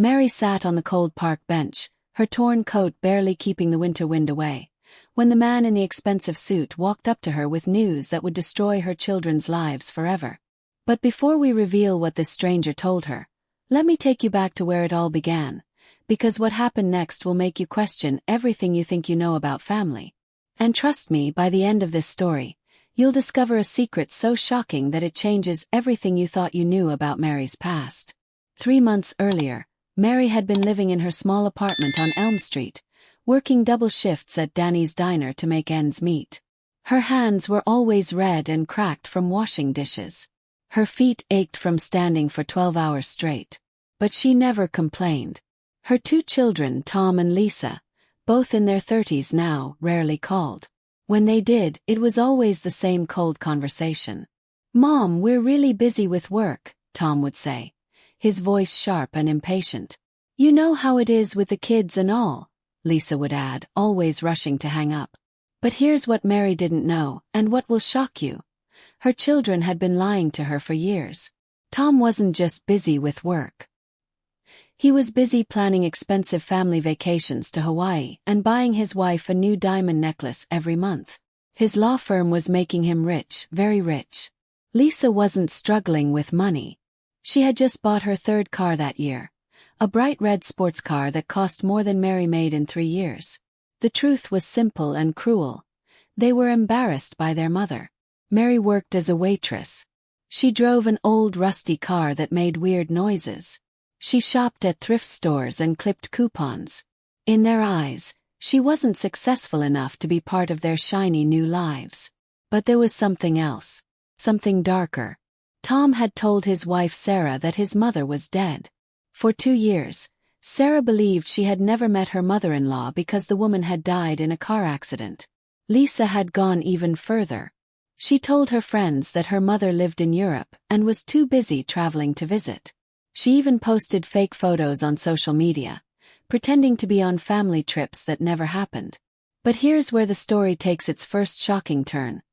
Mary sat on the cold park bench, her torn coat barely keeping the winter wind away, when the man in the expensive suit walked up to her with news that would destroy her children's lives forever. But before we reveal what this stranger told her, let me take you back to where it all began, because what happened next will make you question everything you think you know about family. And trust me, by the end of this story, you'll discover a secret so shocking that it changes everything you thought you knew about Mary's past. 3 months earlier, Mary had been living in her small apartment on Elm Street, working double shifts at Danny's Diner to make ends meet. Her hands were always red and cracked from washing dishes. Her feet ached from standing for 12 hours straight. But she never complained. Her 2 children, Tom and Lisa, both in their 30s now, rarely called. When they did, it was always the same cold conversation. "Mom, we're really busy with work," Tom would say, his voice sharp and impatient. "You know how it is with the kids and all," Lisa would add, always rushing to hang up. But here's what Mary didn't know, and what will shock you. Her children had been lying to her for years. Tom wasn't just busy with work. He was busy planning expensive family vacations to Hawaii and buying his wife a new diamond necklace every month. His law firm was making him rich, very rich. Lisa wasn't struggling with money. She had just bought her 3rd car that year, a bright red sports car that cost more than Mary made in 3 years. The truth was simple and cruel. They were embarrassed by their mother. Mary worked as a waitress. She drove an old rusty car that made weird noises. She shopped at thrift stores and clipped coupons. In their eyes, she wasn't successful enough to be part of their shiny new lives. But there was something else. Something darker. Tom had told his wife Sarah that his mother was dead. For 2 years, Sarah believed she had never met her mother-in-law because the woman had died in a car accident. Lisa had gone even further. She told her friends that her mother lived in Europe and was too busy traveling to visit. She even posted fake photos on social media, pretending to be on family trips that never happened. But here's where the story takes its first shocking turn,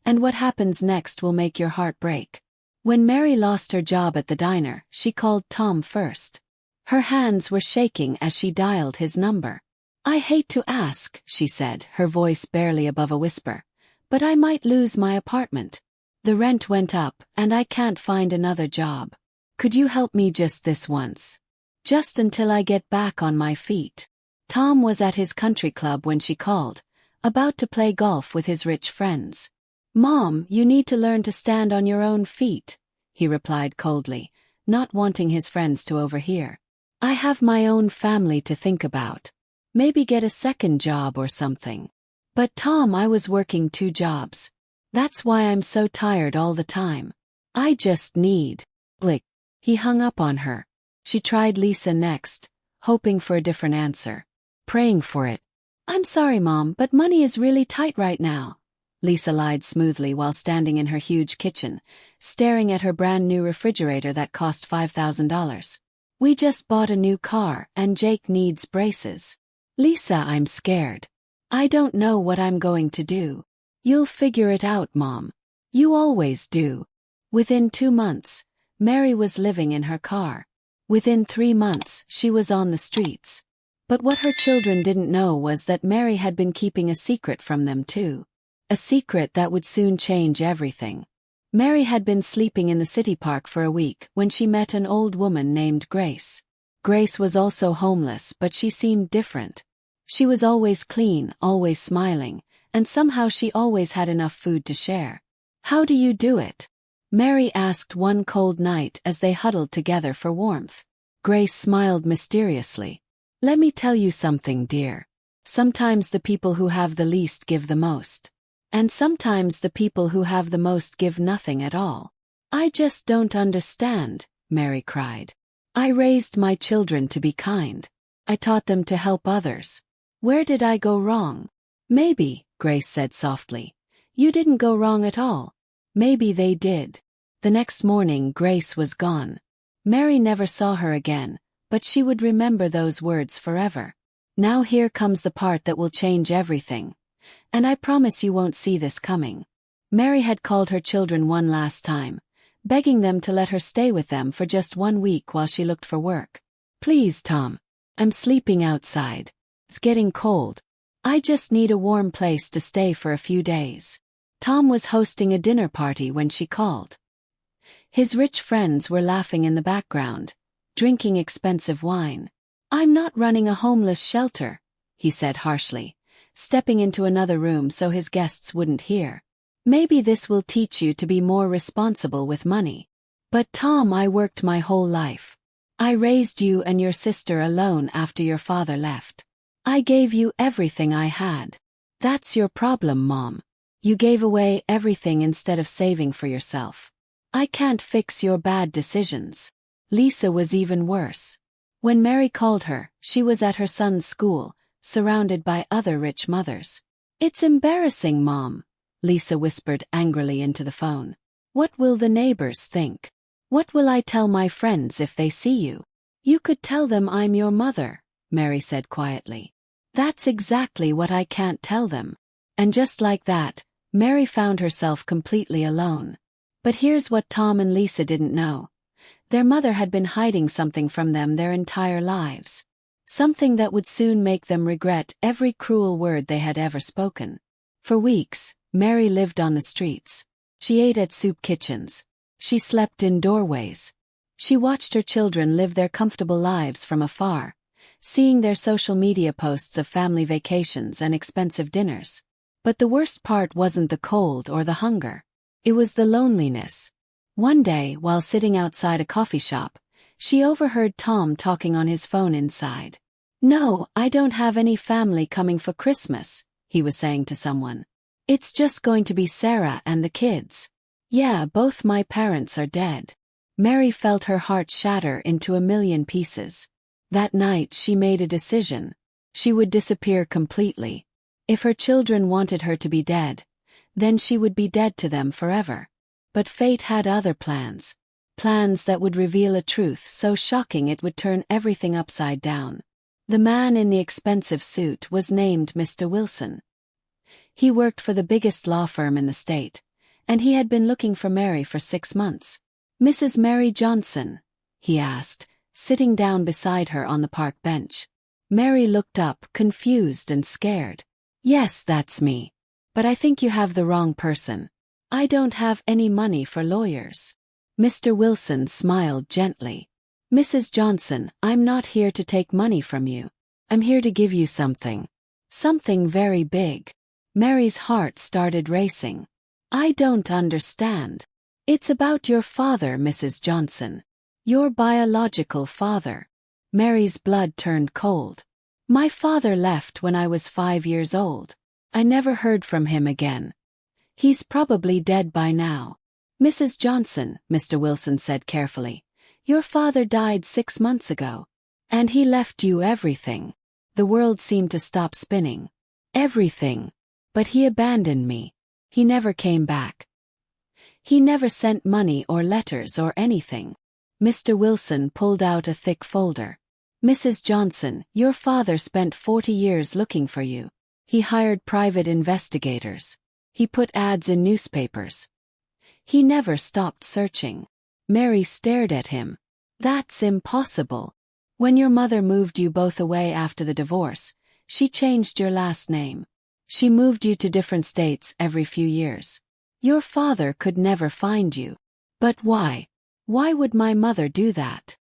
and what happens next will make your heart break. When Mary lost her job at the diner, she called Tom first. Her hands were shaking as she dialed his number. "I hate to ask," she said, her voice barely above a whisper, "but I might lose my apartment. The rent went up, and I can't find another job. Could you help me just this once? Just until I get back on my feet." Tom was at his country club when she called, about to play golf with his rich friends. "Mom, you need to learn to stand on your own feet," he replied coldly, not wanting his friends to overhear. "I have my own family to think about. Maybe get a second job or something." "But Tom, I was working 2 jobs. That's why I'm so tired all the time. I just need..." Blick. He hung up on her. She tried Lisa next, hoping for a different answer. Praying for it. "I'm sorry, Mom, but money is really tight right now," Lisa lied smoothly while standing in her huge kitchen, staring at her brand new refrigerator that cost $5,000. "We just bought a new car, and Jake needs braces. Lisa, I'm scared. I don't know what I'm going to do." "You'll figure it out, Mom. You always do." Within 2 months, Mary was living in her car. Within 3 months, she was on the streets. But what her children didn't know was that Mary had been keeping a secret from them too. A secret that would soon change everything. Mary had been sleeping in the city park for a week when she met an old woman named Grace. Grace was also homeless, but she seemed different. She was always clean, always smiling, and somehow she always had enough food to share. "How do you do it?" Mary asked one cold night as they huddled together for warmth. Grace smiled mysteriously. "Let me tell you something, dear. Sometimes the people who have the least give the most. And sometimes the people who have the most give nothing at all." "I just don't understand," Mary cried. "I raised my children to be kind. I taught them to help others. Where did I go wrong?" "Maybe," Grace said softly. "You didn't go wrong at all. Maybe they did." The next morning, Grace was gone. Mary never saw her again, but she would remember those words forever. Now here comes the part that will change everything. And I promise you won't see this coming. Mary had called her children one last time, begging them to let her stay with them for just 1 week while she looked for work. Please, Tom. I'm sleeping outside. It's getting cold. I just need a warm place to stay for a few days. Tom was hosting a dinner party when she called. His rich friends were laughing in the background, drinking expensive wine. I'm not running a homeless shelter, he said harshly, stepping into another room so his guests wouldn't hear. Maybe this will teach you to be more responsible with money. But Tom, I worked my whole life. I raised you and your sister alone after your father left. I gave you everything I had. That's your problem, Mom. You gave away everything instead of saving for yourself. I can't fix your bad decisions. Lisa was even worse. When Mary called her, she was at her son's school, surrounded by other rich mothers. It's embarrassing, Mom, Lisa whispered angrily into the phone. What will the neighbors think? What will I tell my friends if they see you? You could tell them I'm your mother, Mary said quietly. That's exactly what I can't tell them. And just like that, Mary found herself completely alone. But here's what Tom and Lisa didn't know. Their mother had been hiding something from them their entire lives. Something that would soon make them regret every cruel word they had ever spoken. For weeks, Mary lived on the streets. She ate at soup kitchens. She slept in doorways. She watched her children live their comfortable lives from afar, seeing their social media posts of family vacations and expensive dinners. But the worst part wasn't the cold or the hunger. It was the loneliness. One day, while sitting outside a coffee shop, she overheard Tom talking on his phone inside. No, I don't have any family coming for Christmas, he was saying to someone. It's just going to be Sarah and the kids. Yeah, both my parents are dead. Mary felt her heart shatter into a million pieces. That night she made a decision. She would disappear completely. If her children wanted her to be dead, then she would be dead to them forever. But fate had other plans. Plans that would reveal a truth so shocking it would turn everything upside down. The man in the expensive suit was named Mr. Wilson. He worked for the biggest law firm in the state, and he had been looking for Mary for 6 months. Mrs. Mary Johnson? He asked, sitting down beside her on the park bench. Mary looked up, confused and scared. Yes, that's me. But I think you have the wrong person. I don't have any money for lawyers. Mr. Wilson smiled gently. Mrs. Johnson, I'm not here to take money from you. I'm here to give you something. Something very big. Mary's heart started racing. I don't understand. It's about your father, Mrs. Johnson. Your biological father. Mary's blood turned cold. My father left when I was 5 years old. I never heard from him again. He's probably dead by now. Mrs. Johnson, Mr. Wilson said carefully. Your father died 6 months ago. And he left you everything. The world seemed to stop spinning. Everything. But he abandoned me. He never came back. He never sent money or letters or anything. Mr. Wilson pulled out a thick folder. Mrs. Johnson, your father spent 40 years looking for you. He hired private investigators. He put ads in newspapers. He never stopped searching. Mary stared at him. That's impossible. When your mother moved you both away after the divorce, she changed your last name. She moved you to different states every few years. Your father could never find you. But why? Why would my mother do that?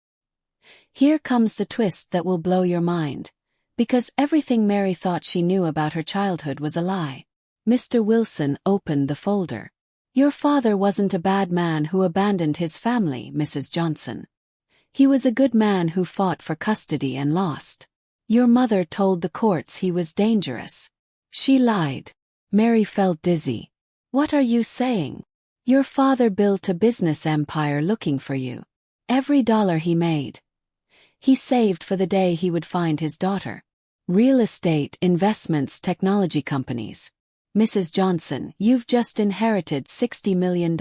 Here comes the twist that will blow your mind. Because everything Mary thought she knew about her childhood was a lie. Mr. Wilson opened the folder. Your father wasn't a bad man who abandoned his family, Mrs. Johnson. He was a good man who fought for custody and lost. Your mother told the courts he was dangerous. She lied. Mary felt dizzy. What are you saying? Your father built a business empire looking for you. Every dollar he made, he saved for the day he would find his daughter. Real estate, investments, technology companies. Mrs. Johnson, you've just inherited $60 million.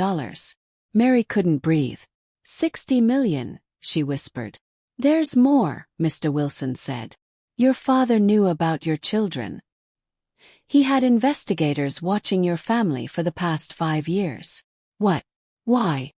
Mary couldn't breathe. 60 million, she whispered. There's more, Mr. Wilson said. Your father knew about your children. He had investigators watching your family for the past 5 years. What? Why?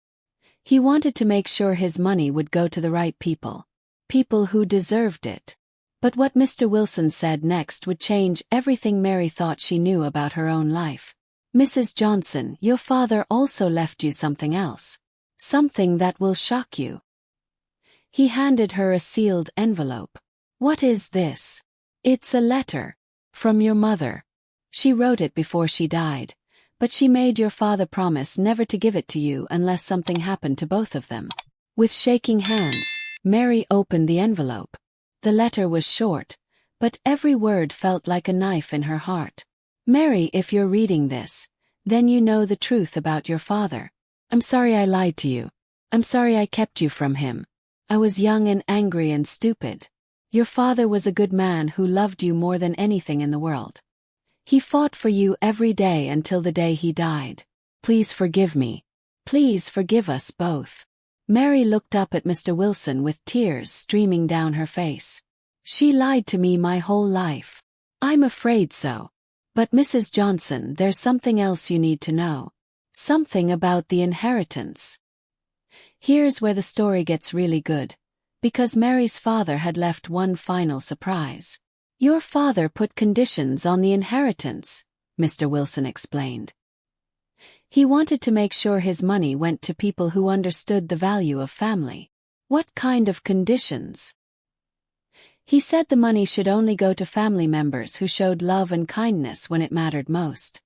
He wanted to make sure his money would go to the right people. people who deserved it. But what Mr. Wilson said next would change everything Mary thought she knew about her own life. "Mrs. Johnson, your father also left you something else. Something that will shock you." He handed her a sealed envelope. "What is this?" "It's a letter. From your mother. She wrote it before she died, but she made your father promise never to give it to you unless something happened to both of them." With shaking hands, Mary opened the envelope. The letter was short, but every word felt like a knife in her heart. "Mary, if you're reading this, then you know the truth about your father. I'm sorry I lied to you. I'm sorry I kept you from him. I was young and angry and stupid. Your father was a good man who loved you more than anything in the world. He fought for you every day until the day he died. Please forgive me. Please forgive us both." Mary looked up at Mr. Wilson with tears streaming down her face. "She lied to me my whole life. I'm afraid so. But Mrs. Johnson, there's something else you need to know. Something about the inheritance." Here's where the story gets really good, because Mary's father had left one final surprise. "Your father put conditions on the inheritance," Mr. Wilson explained. "He wanted to make sure his money went to people who understood the value of family." "What kind of conditions?" "He said the money should only go to family members who showed love and kindness when it mattered most.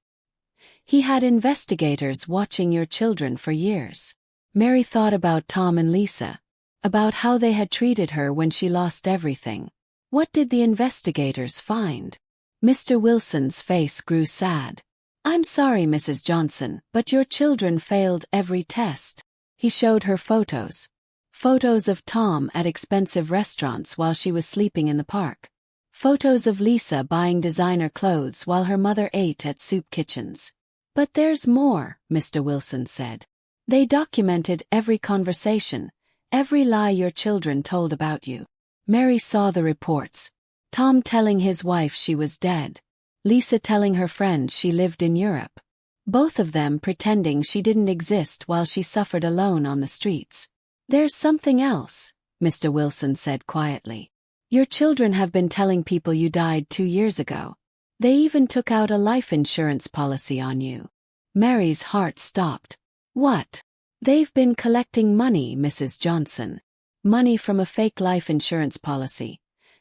He had investigators watching your children for years." Mary thought about Tom and Lisa, about how they had treated her when she lost everything. What did the investigators find? Mr. Wilson's face grew sad. "I'm sorry, Mrs. Johnson, but your children failed every test." He showed her photos. Photos of Tom at expensive restaurants while she was sleeping in the park. Photos of Lisa buying designer clothes while her mother ate at soup kitchens. "But there's more," Mr. Wilson said. "They documented every conversation, every lie your children told about you." Mary saw the reports. Tom telling his wife she was dead. Lisa telling her friends she lived in Europe. Both of them pretending she didn't exist while she suffered alone on the streets. "There's something else," Mr. Wilson said quietly. "Your children have been telling people you died 2 years ago. They even took out a life insurance policy on you." Mary's heart stopped. "What?" "They've been collecting money, Mrs. Johnson. Money from a fake life insurance policy,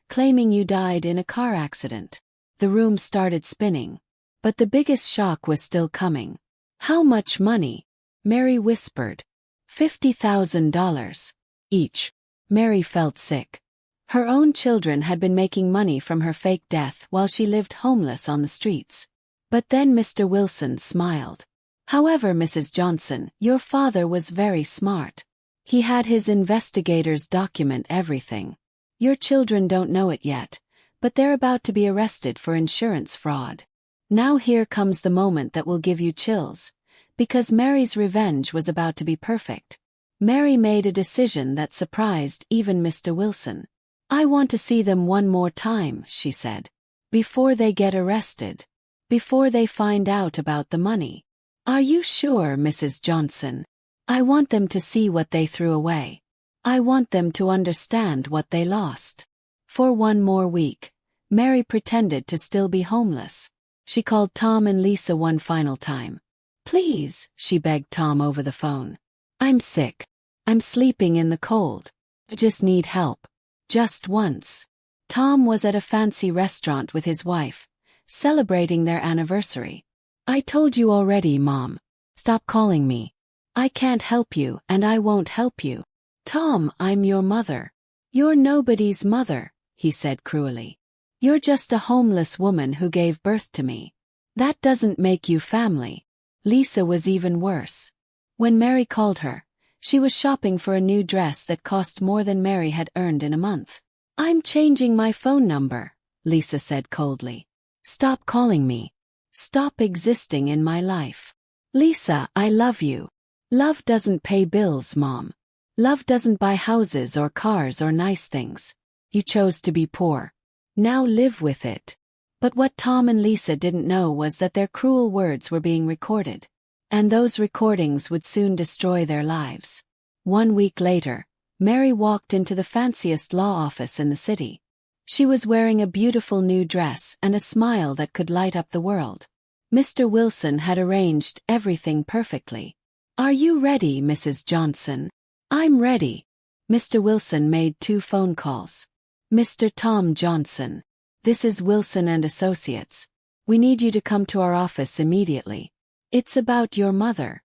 claiming you died in a car accident." The room started spinning. But the biggest shock was still coming. "How much money?" Mary whispered. $50,000. Each. Mary felt sick. Her own children had been making money from her fake death while she lived homeless on the streets. But then Mr. Wilson smiled. "However, Mrs. Johnson, your father was very smart. He had his investigators document everything. Your children don't know it yet, but they're about to be arrested for insurance fraud." Now here comes the moment that will give you chills, because Mary's revenge was about to be perfect. Mary made a decision that surprised even Mr. Wilson. "I want to see them one more time," she said. "Before they get arrested. Before they find out about the money." "Are you sure, Mrs. Johnson? I want them to see what they threw away. I want them to understand what they lost." For one more week, Mary pretended to still be homeless. She called Tom and Lisa one final time. "Please," she begged Tom over the phone. "I'm sick. I'm sleeping in the cold. I just need help. Just once." Tom was at a fancy restaurant with his wife, celebrating their anniversary. "I told you already, Mom. Stop calling me. I can't help you and I won't help you." "Tom, I'm your mother." "You're nobody's mother," he said cruelly. "You're just a homeless woman who gave birth to me. That doesn't make you family." Lisa was even worse. When Mary called her, she was shopping for a new dress that cost more than Mary had earned in a month. "I'm changing my phone number," Lisa said coldly. "Stop calling me. Stop existing in my life." "Lisa, I love you. Love doesn't pay bills, Mom. Love doesn't buy houses or cars or nice things. You chose to be poor. Now live with it." But what Tom and Lisa didn't know was that their cruel words were being recorded. And those recordings would soon destroy their lives. 1 week later, Mary walked into the fanciest law office in the city. She was wearing a beautiful new dress and a smile that could light up the world. Mr. Wilson had arranged everything perfectly. "Are you ready, Mrs. Johnson?" "I'm ready." Mr. Wilson made 2 phone calls. "Mr. Tom Johnson. This is Wilson and Associates. We need you to come to our office immediately. It's about your mother.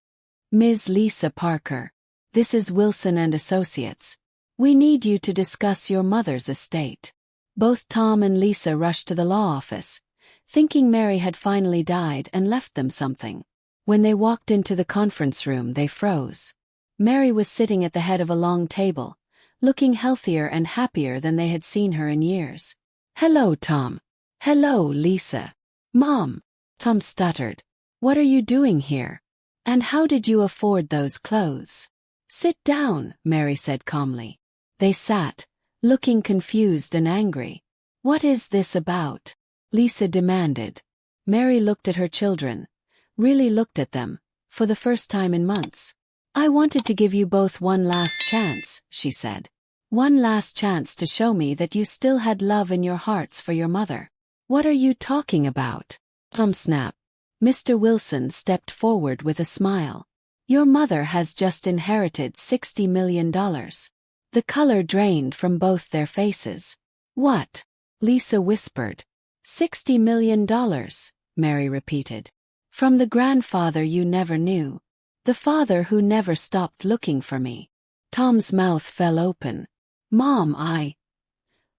Ms. Lisa Parker. This is Wilson and Associates. We need you to discuss your mother's estate." Both Tom and Lisa rushed to the law office, thinking Mary had finally died and left them something. When they walked into the conference room, they froze. Mary was sitting at the head of a long table, looking healthier and happier than they had seen her in years. "Hello, Tom." "Hello, Lisa." "Mom," Tom stuttered. "What are you doing here? And how did you afford those clothes?" "Sit down," Mary said calmly. They sat, looking confused and angry. "What is this about?" Lisa demanded. Mary looked at her children, really looked at them, for the first time in months. "I wanted to give you both one last chance," she said. "One last chance to show me that you still had love in your hearts for your mother." "What are you talking about?" Tom snapped. Mr. Wilson stepped forward with a smile. "Your mother has just inherited $60 million. The color drained from both their faces. "What?" Lisa whispered. $60 million, Mary repeated. "From the grandfather you never knew. The father who never stopped looking for me." Tom's mouth fell open. "Mom,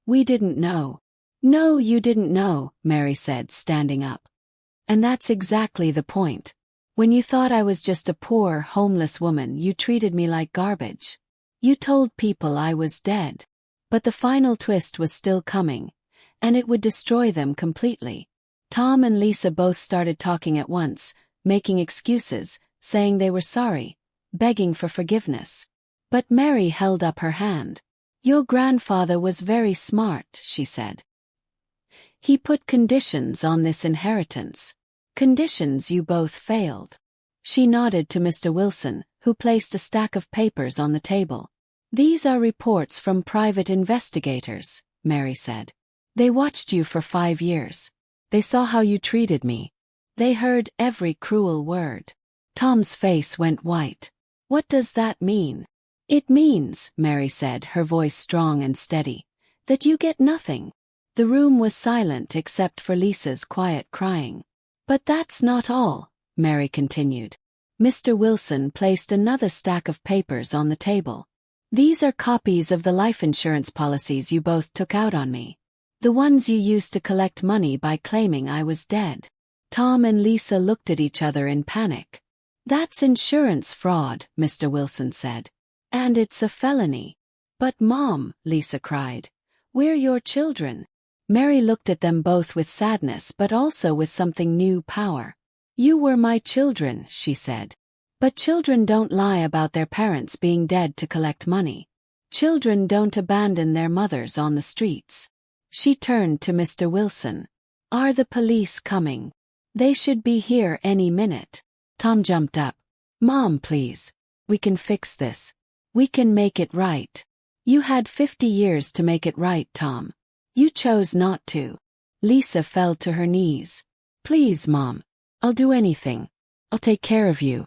we didn't know." "No, you didn't know," Mary said, standing up. "And that's exactly the point. When you thought I was just a poor, homeless woman, you treated me like garbage. You told people I was dead. But the final twist was still coming, and it would destroy them completely." Tom and Lisa both started talking at once, making excuses, saying they were sorry, begging for forgiveness. But Mary held up her hand. "Your grandfather was very smart," she said. "He put conditions on this inheritance. Conditions you both failed." She nodded to Mr. Wilson, who placed a stack of papers on the table. "These are reports from private investigators," Mary said. "They watched you for 5 years. They saw how you treated me. They heard every cruel word." Tom's face went white. "What does that mean?" "It means," Mary said, her voice strong and steady, "that you get nothing." The room was silent except for Lisa's quiet crying. "But that's not all," Mary continued. Mr. Wilson placed another stack of papers on the table. "These are copies of the life insurance policies you both took out on me. The ones you used to collect money by claiming I was dead." Tom and Lisa looked at each other in panic. "That's insurance fraud," Mr. Wilson said. "And it's a felony." "But Mom," Lisa cried, "we're your children." Mary looked at them both with sadness but also with something new: power. "You were my children," she said. "But children don't lie about their parents being dead to collect money. Children don't abandon their mothers on the streets." She turned to Mr. Wilson. "Are the police coming? They should be here any minute." Tom jumped up. "Mom, please. We can fix this. We can make it right. You had 50 years to make it right, Tom. You chose not to." Lisa fell to her knees. "Please, Mom. I'll do anything. I'll take care of you.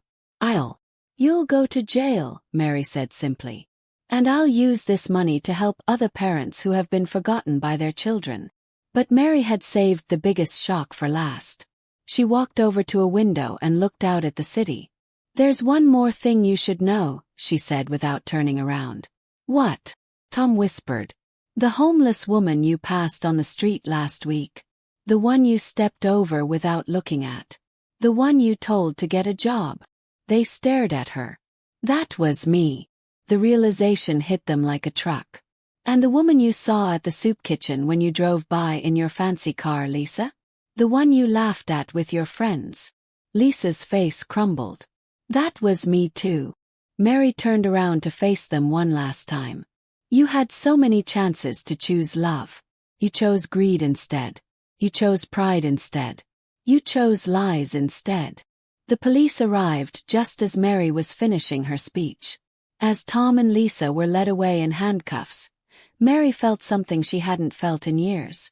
You'll go to jail," Mary said simply. "And I'll use this money to help other parents who have been forgotten by their children." But Mary had saved the biggest shock for last. She walked over to a window and looked out at the city. "There's one more thing you should know," she said without turning around. "What?" Tom whispered. "The homeless woman you passed on the street last week. The one you stepped over without looking at. The one you told to get a job." They stared at her. "That was me." The realization hit them like a truck. "And the woman you saw at the soup kitchen when you drove by in your fancy car, Lisa? The one you laughed at with your friends?" Lisa's face crumbled. "That was me too." Mary turned around to face them one last time. "You had so many chances to choose love. You chose greed instead. You chose pride instead. You chose lies instead." The police arrived just as Mary was finishing her speech. As Tom and Lisa were led away in handcuffs, Mary felt something she hadn't felt in years.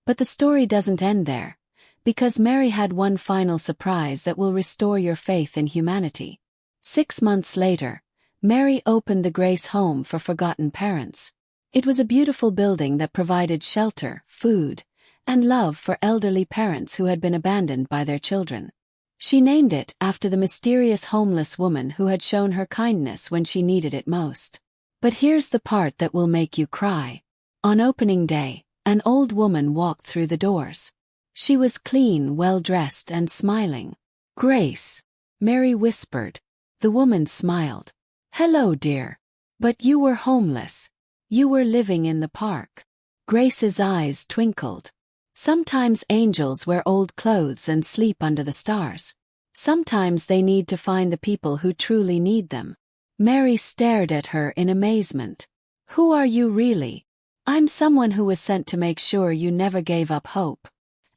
But the story doesn't end there, because Mary had one final surprise that will restore your faith in humanity. 6 months later, Mary opened the Grace Home for Forgotten Parents. It was a beautiful building that provided shelter, food, and love for elderly parents who had been abandoned by their children. She named it after the mysterious homeless woman who had shown her kindness when she needed it most. But here's the part that will make you cry. On opening day, an old woman walked through the doors. She was clean, well-dressed, and smiling. "Grace," Mary whispered. The woman smiled. "Hello, dear. But you were homeless. You were living in the park." Grace's eyes twinkled. Sometimes angels wear old clothes and sleep under the stars. Sometimes they need to find the people who truly need them. Mary stared at her in amazement. "Who are you really?" "I'm someone who was sent to make sure you never gave up hope.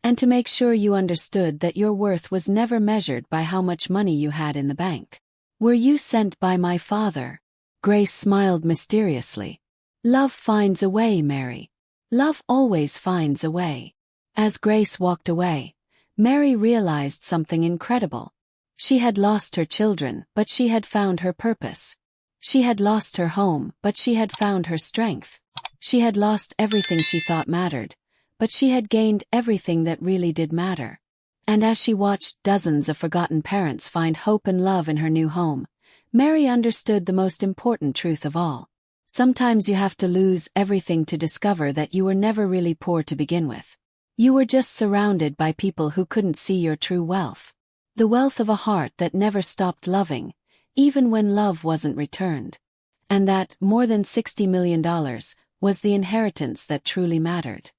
And to make sure you understood that your worth was never measured by how much money you had in the bank." "Were you sent by my father?" Grace smiled mysteriously. "Love finds a way, Mary. Love always finds a way." As Grace walked away, Mary realized something incredible. She had lost her children, but she had found her purpose. She had lost her home, but she had found her strength. She had lost everything she thought mattered, but she had gained everything that really did matter. And as she watched dozens of forgotten parents find hope and love in her new home, Mary understood the most important truth of all. Sometimes you have to lose everything to discover that you were never really poor to begin with. You were just surrounded by people who couldn't see your true wealth. The wealth of a heart that never stopped loving, even when love wasn't returned. And that, more than $60 million, was the inheritance that truly mattered.